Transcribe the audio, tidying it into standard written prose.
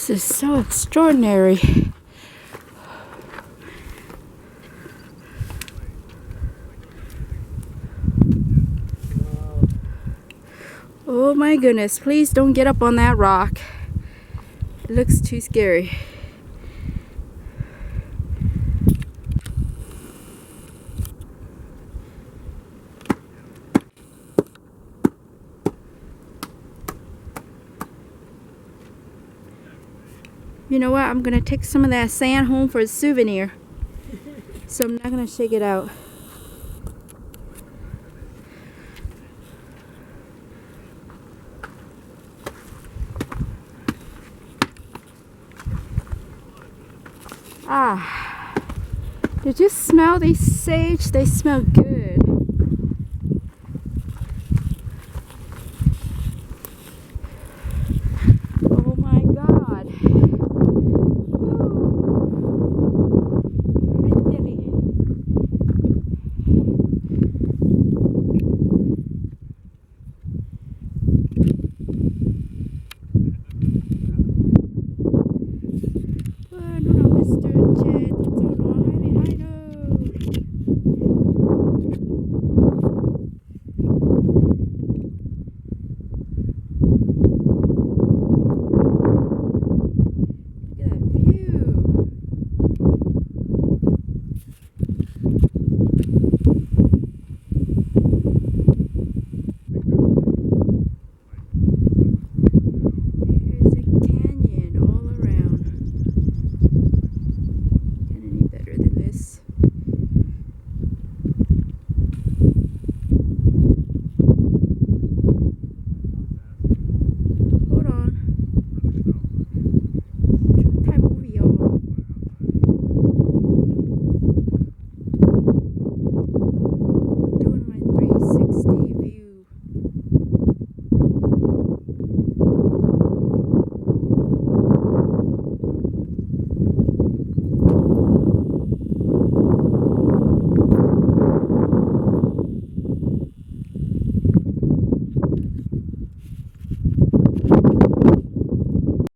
This is so extraordinary. Oh my goodness, please don't get up on that rock. It looks too scary. You know what? I'm gonna take some of that sand home for a souvenir. So I'm not gonna shake it out. Ah, did you smell these sage? They smell good.